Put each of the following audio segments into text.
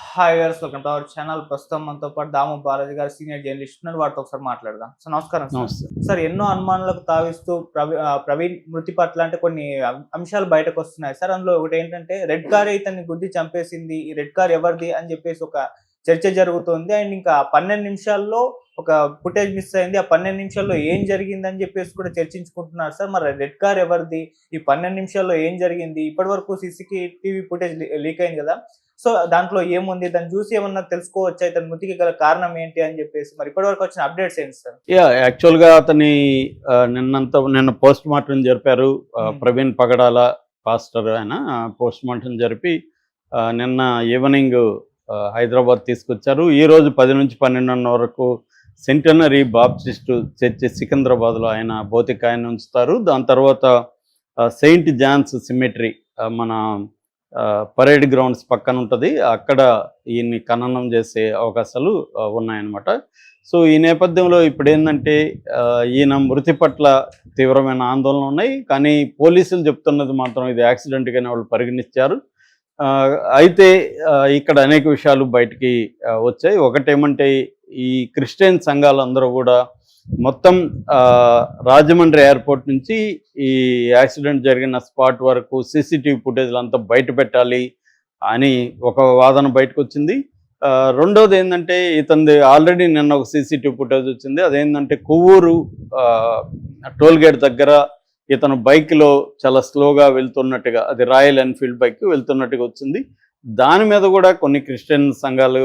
Hi viewers, welcome to our channel. ప్రస్తుతం మనతో పాటు దాము బాలాజీ గారు సీనియర్ జర్నలిస్ట్ ఉన్నారు. వారితో ఒకసారి మాట్లాడదాం. సో నమస్కారం సార్. నమస్తే. సార్, ఎన్నో అనుమానాలకు తావిస్తూ ప్రవీణ్ మృతి పట్ల అంటే కొన్ని అంశాలు బయటకు వస్తున్నాయి సార్. అందులో ఒకటి ఏంటంటే రెడ్ కార్ ఇతన్ని గుద్ది చంపేసింది, ఈ రెడ్ కార్ ఎవరిది అని చెప్పేసి ఒక చర్చ జరుగుతుంది. అండ్ ఇంకా 12 నిమిషాల్లో ఒక ఫుటేజ్ మిస్ అయింది. ఆ 12 నిమిషాల్లో ఏం జరిగిందని చెప్పేసి కూడా చర్చించుకుంటున్నారు సార్. మరి రెడ్ కార్ ఎవరిది, ఈ 12 నిమిషాల్లో ఏం జరిగింది? ఇప్పటి వరకు టీవీ ఫుటేజ్ లీక్ అయింది కదా. సో దాంట్లో ఏముంది, దాన్ని చూసి ఏమన్నా తెలుసుకోవచ్చా, ఇతని మృతికి గల కారణం ఏంటి అని చెప్పేసి మరి ఇప్పటివరకు వచ్చిన అప్డేట్స్ ఏంటి సార్? యాక్చువల్గా అతని నిన్న పోస్ట్ మార్టం జరిపారు. ప్రవీణ్ పగడాల పాస్టర్ ఆయన పోస్ట్ మార్టం జరిపి నిన్న ఈవినింగ్ హైదరాబాద్ తీసుకొచ్చారు. ఈరోజు 10 నుంచి 12 వరకు సెంటనరీ బాప్టిస్ట్ చర్చి సికింద్రాబాద్లో ఆయన భౌతికాయాన్ని ఉంచుతారు. దాని తర్వాత సెయింట్ జాన్స్ సిమెట్రీ మన పరేడ్ గ్రౌండ్స్ పక్కన ఉంటుంది, అక్కడ ఈయన్ని ఖననం చేసే అవకాశాలు ఉన్నాయన్నమాట. సో ఈ నేపథ్యంలో ఇప్పుడు ఏంటంటే ఈయన మృతి పట్ల తీవ్రమైన ఆందోళన ఉన్నాయి. కానీ పోలీసులు చెప్తున్నది మాత్రం ఇది యాక్సిడెంట్గానే వాళ్ళు పరిగణించారు. అయితే ఇక్కడ అనేక విషయాలు బయటికి వచ్చాయి. ఒకటేమంటే ఈ క్రిస్టియన్ సంఘాలందరూ కూడా మొత్తం రాజమండ్రి ఎయిర్పోర్ట్ నుంచి ఈ యాక్సిడెంట్ జరిగిన స్పాట్ వరకు సీసీటీవీ ఫుటేజ్లు అంతా బయట పెట్టాలి అని ఒక వాదన బయటకు వచ్చింది. రెండోది ఏంటంటే ఇతనిది ఆల్రెడీ నిన్న ఒక సీసీటీవీ ఫుటేజ్ వచ్చింది. అదేంటంటే కొవ్వూరు టోల్గేట్ దగ్గర ఇతను బైక్లో చాలా స్లోగా వెళ్తున్నట్టుగా, అది రాయల్ ఎన్ఫీల్డ్ బైక్ వెళ్తున్నట్టుగా వచ్చింది. దాని మీద కూడా కొన్ని క్రిస్టియన్ సంఘాలు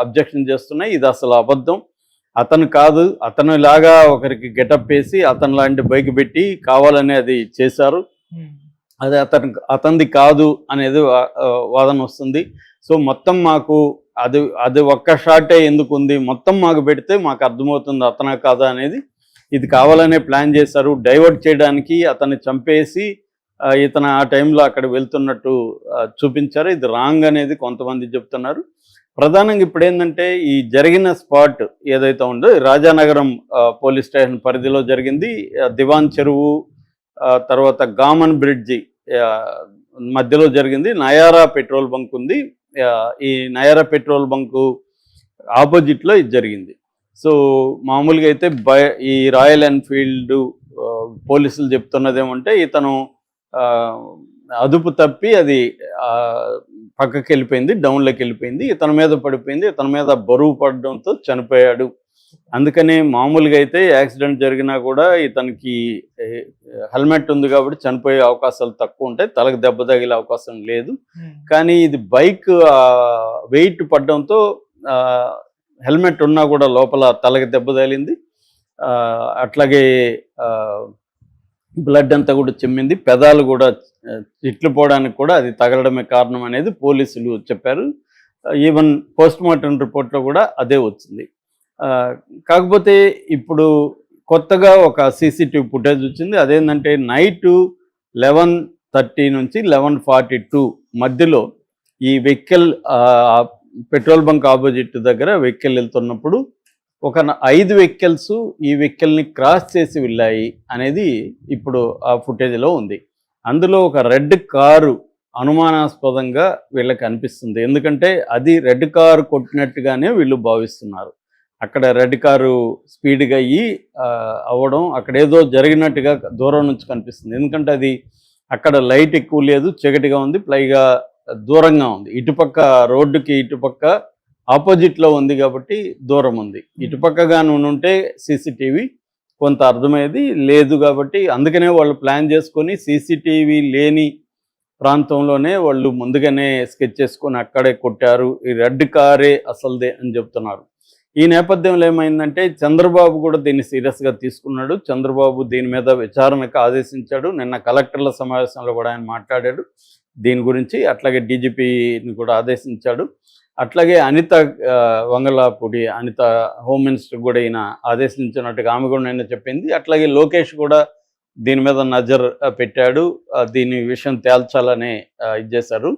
అబ్జెక్షన్ చేస్తున్నాయి. ఇది అసలు అబద్ధం, అతను కాదు, అతను లాగా ఒకరికి గెటప్ వేసి అతను లాంటి బైక్ పెట్టి కావాలని అది చేశారు, అది అతనిది కాదు అనేది వాదన వస్తుంది. సో మొత్తం మాకు అది ఒక్క షాటే ఎందుకు ఉంది, మొత్తం మాకు పెడితే మాకు అర్థమవుతుంది అతనా కాదా అనేది. ఇది కావాలనే ప్లాన్ చేశారు, డైవర్ట్ చేయడానికి అతన్ని చంపేసి ఇతను ఆ టైంలో అక్కడ వెళ్తున్నట్టు చూపించారు. ఇది రాంగ్ అనేది కొంతమంది చెప్తున్నారు. ప్రధానంగా ఇప్పుడు ఏంటంటే ఈ జరిగిన స్పాట్ ఏదైతే ఉందో రాజానగరం పోలీస్ స్టేషన్ పరిధిలో జరిగింది. దివాన్ చెరువు తర్వాత గామన్ బ్రిడ్జి మధ్యలో జరిగింది. నయారా పెట్రోల్ బంక్ ఉంది, ఈ నయారా పెట్రోల్ బంకు ఆపోజిట్లో ఇది జరిగింది. సో మామూలుగా అయితే ఈ రాయల్ ఎన్ఫీల్డ్ పోలీసులు చెప్తున్నది ఏమంటే ఇతను అదుపు తప్పి అది పక్కకి వెళ్ళిపోయింది, డౌన్లోకి వెళ్ళిపోయింది, ఇతని మీద పడిపోయింది, ఇతని మీద బరువు పడడంతో చనిపోయాడు. అందుకనే మామూలుగా అయితే యాక్సిడెంట్ జరిగినా కూడా ఇతనికి హెల్మెట్ ఉంది కాబట్టి చనిపోయే అవకాశాలు తక్కువ ఉంటాయి, తలకు దెబ్బ తగిలే అవకాశం లేదు. కానీ ఇది బైక్ వెయిట్ పడడంతో హెల్మెట్ ఉన్నా కూడా లోపల తలకి దెబ్బ తగిలింది. అట్లాగే బ్లడ్ అంతా కూడా చిమ్మింది, పెదాలు కూడా ఇట్లు పోవడానికి కూడా అది తగలడమే కారణం అనేది పోలీసులు చెప్పారు. ఈవెన్ పోస్ట్ మార్టం రిపోర్ట్లో కూడా అదే వచ్చింది. కాకపోతే ఇప్పుడు కొత్తగా ఒక సీసీటీవీ ఫుటేజ్ వచ్చింది. అదేంటంటే నైటు 11:30 నుంచి 11:42 మధ్యలో ఈ వెహికల్ పెట్రోల్ బంక్ ఆపోజిట్ దగ్గర వెహికల్ వెళ్తున్నప్పుడు ఒక 5 వెహికల్స్ ఈ వెహికల్ని క్రాస్ చేసి వెళ్ళాయి అనేది ఇప్పుడు ఆ ఫుటేజ్లో ఉంది. అందులో ఒక రెడ్ కారు అనుమానాస్పదంగా వీళ్ళకి అనిపిస్తుంది. ఎందుకంటే అది రెడ్ కారు కొట్టినట్టుగానే వీళ్ళు భావిస్తున్నారు. అక్కడ రెడ్ కారు స్పీడ్గా అవ్వడం, అక్కడ ఏదో జరిగినట్టుగా దూరం నుంచి కనిపిస్తుంది. ఎందుకంటే అది అక్కడ లైట్ ఎక్కువ లేదు, చీకటిగా ఉంది, పైగా దూరంగా ఉంది. ఇటుపక్క రోడ్డుకి ఇటుపక్క ఆపోజిట్లో ఉంది కాబట్టి దూరం ఉంది. ఇటుపక్కగా ఉంటే సీసీటీవీ కొంత అర్థమయ్యేది, లేదు కాబట్టి అందుకనే వాళ్ళు ప్లాన్ చేసుకొని సీసీటీవీ లేని ప్రాంతంలోనే వాళ్ళు ముందుగానే స్కెచ్ చేసుకొని అక్కడే కొట్టారు, ఈ రెడ్ కారే అసలుదే అని చెప్తున్నారు. ఈ నేపథ్యంలో ఏమైందంటే చంద్రబాబు కూడా దీన్ని సీరియస్గా తీసుకున్నాడు. చంద్రబాబు దీని మీద విచారణకు ఆదేశించాడు. నిన్న కలెక్టర్ల సమావేశంలో కూడా ఆయన మాట్లాడాడు దీని గురించి. అట్లాగే డీజీపీని కూడా ఆదేశించాడు. అట్లాగే వంగలపూడి అనిత హోమ్ మినిస్టర్ కూడా ఈయన ఆదేశించినట్టుగా ఆమె కూడా నిన్న చెప్పింది. అట్లాగే లోకేష్ కూడా దీని మీద నజర్ పెట్టాడు, దీని విషయం తేల్చాలనే ఇది చేశారు.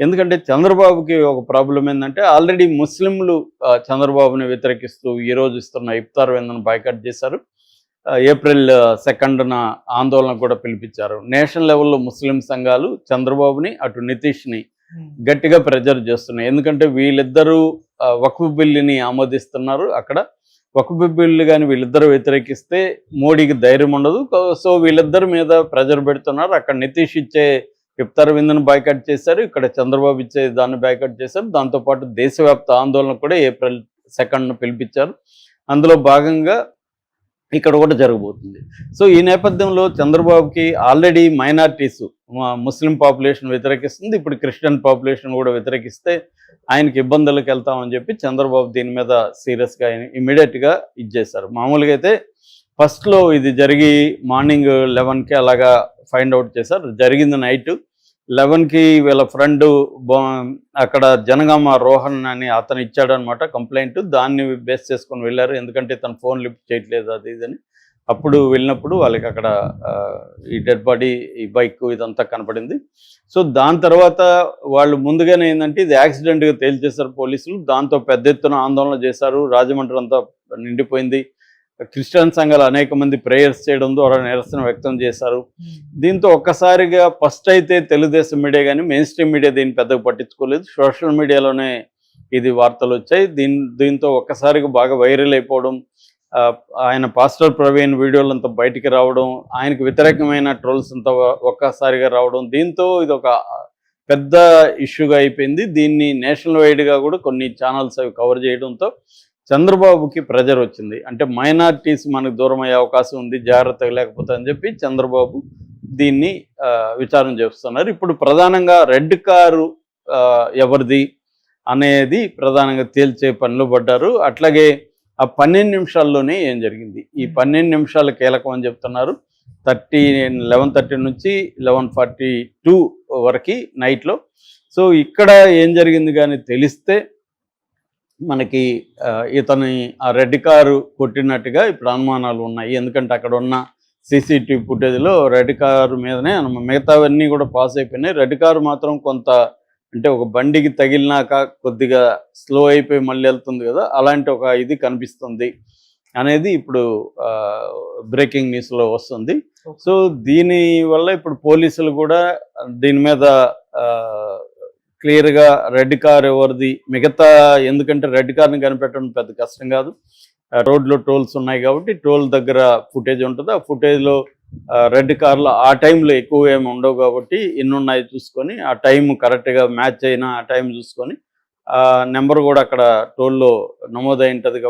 ఎందుకంటే చంద్రబాబుకి ఒక ప్రాబ్లం ఏంటంటే ఆల్రెడీ ముస్లింలు చంద్రబాబుని వ్యతిరేకిస్తూ ఈరోజు ఇస్తున్న ఇఫ్తార్ విందును బాయ్కాట్ చేశారు. ఏప్రిల్ 2న ఆందోళన కూడా పిలిపించారు. నేషనల్ లెవెల్లో ముస్లిం సంఘాలు చంద్రబాబుని అటు నితీష్ని గట్టిగా ప్రెజర్ చేస్తున్నాయి. ఎందుకంటే వీళ్ళిద్దరూ వక్ఫ్ బిల్లుని ఆమోదిస్తున్నారు. అక్కడ వక్ఫ్ బిల్లు కానీ వీళ్ళిద్దరూ వ్యతిరేకిస్తే మోడీకి ధైర్యం ఉండదు. సో వీళ్ళిద్దరి మీద ప్రెజర్ పెడుతున్నారు. అక్కడ నితీష్ ఇచ్చే ఇఫ్తార్ విందును బాయ్కాట్ చేశారు, ఇక్కడ చంద్రబాబు ఇచ్చే దాన్ని బాయ్కాట్ చేశారు. దాంతోపాటు దేశవ్యాప్త ఆందోళన కూడా April 2nd పిలిపించారు. అందులో భాగంగా ఇక్కడ కూడా జరగబోతుంది. సో ఈ నేపథ్యంలో చంద్రబాబుకి ఆల్రెడీ మైనారిటీస్, ముస్లిం పాపులేషన్ వ్యతిరేకిస్తుంది, ఇప్పుడు క్రిస్టియన్ పాపులేషన్ కూడా వ్యతిరేకిస్తే ఆయనకి ఇబ్బందులకు వెళ్తామని చెప్పి చంద్రబాబు దీని మీద సీరియస్గా ఇమీడియట్గా ఇచ్చేశారు. మామూలుగా అయితే ఫస్ట్లో ఇది జరిగి మార్నింగ్ 11కి అలాగా ఫైండ్ అవుట్ చేశారు. జరిగింది నైట్ 11కి వీళ్ళ ఫ్రెండ్ అక్కడ జనగామ రోహన్ అని అతను ఇచ్చాడనమాట కంప్లైంట్. దాన్ని బేస్ చేసుకొని వెళ్ళారు, ఎందుకంటే తన ఫోన్ లిఫ్ట్ చేయట్లేదు అది ఇదని. అప్పుడు వెళ్ళినప్పుడు వాళ్ళకి అక్కడ ఈ డెడ్ బాడీ, ఈ బైక్ ఇదంతా కనపడింది. సో దాని తర్వాత వాళ్ళు ముందుగానే ఏంటంటే ఇది యాక్సిడెంట్గా తేల్చేశారు పోలీసులు. దాంతో పెద్ద ఎత్తున ఆందోళన చేశారు, రాజమండ్రి అంతా నిండిపోయింది. క్రిస్టియన్ సంఘాలు అనేక మంది ప్రేయర్స్ చేయడం ద్వారా నిరసన వ్యక్తం చేశారు. దీంతో ఒక్కసారిగా ఫస్ట్ అయితే తెలుగుదేశం మీడియా కానీ మెయిన్ స్ట్రీమ్ మీడియా దీన్ని పెద్దగా పట్టించుకోలేదు. సోషల్ మీడియాలోనే ఇది వార్తలు వచ్చాయి. దీంతో ఒక్కసారిగా బాగా వైరల్ అయిపోవడం, ఆయన పాస్టర్ ప్రవీణ్ వీడియోలు అంతా బయటికి రావడం, ఆయనకు వ్యతిరేకమైన ట్రోల్స్ అంతా ఒక్కసారిగా రావడం, దీంతో ఇది ఒక పెద్ద ఇష్యూగా అయిపోయింది. దీన్ని నేషనల్ వైడ్గా కూడా కొన్ని ఛానల్స్ అవి కవర్ చేయడంతో చంద్రబాబుకి ప్రెజర్ వచ్చింది. అంటే మైనారిటీస్ మనకు దూరం అయ్యే అవకాశం ఉంది, జాగ్రత్తగా లేకపోతే అని చెప్పి చంద్రబాబు దీన్ని విచారణ చేస్తున్నారు. ఇప్పుడు ప్రధానంగా రెడ్ కారు ఎవరిది అనేది ప్రధానంగా తేల్చే పనిలో పడ్డారు. అట్లాగే ఆ 12 నిమిషాల్లోనే ఏం జరిగింది, ఈ 12 నిమిషాలు కీలకం అని చెప్తున్నారు. 11:30 నుంచి 11:42 వరకు నైట్లో. సో ఇక్కడ ఏం జరిగింది కానీ తెలిస్తే మనకి ఇతని ఆ రెడ్ కారు కొట్టినట్టుగా ఇప్పుడు అనుమానాలు ఉన్నాయి. ఎందుకంటే అక్కడ ఉన్న CCTV ఫుటేజ్లో రెడ్ కారు మీదనే మిగతావన్నీ కూడా పాస్ అయిపోయినాయి. రెడ్ కారు మాత్రం కొంత అంటే ఒక బండికి తగిలినాక కొద్దిగా స్లో అయిపోయి మళ్ళీ వెళ్తుంది కదా, అలాంటి ఒక ఇది కనిపిస్తుంది అనేది ఇప్పుడు బ్రేకింగ్ న్యూస్లో వస్తుంది. సో దీనివల్ల ఇప్పుడు పోలీసులు కూడా దీని మీద క్లియర్గా రెడ్ కార్ ఎవరిది, మిగతా ఎందుకంటే రెడ్ కార్ని కనిపెట్టడం పెద్ద కష్టం కాదు, రోడ్లో టోల్స్ ఉన్నాయి కాబట్టి టోల్ దగ్గర ఫుటేజ్ ఉంటుంది. ఆ ఫుటేజ్లో రెడ్ కార్లో ఆ టైంలో ఎక్కువ ఏమి ఉండవు కాబట్టి ఎన్ని ఉన్నాయి చూసుకొని ఆ టైం కరెక్ట్గా మ్యాచ్ అయిన ఆ టైం చూసుకొని నెంబర్ కూడా అక్కడ టోల్లో నమోదై ఉంటుంది.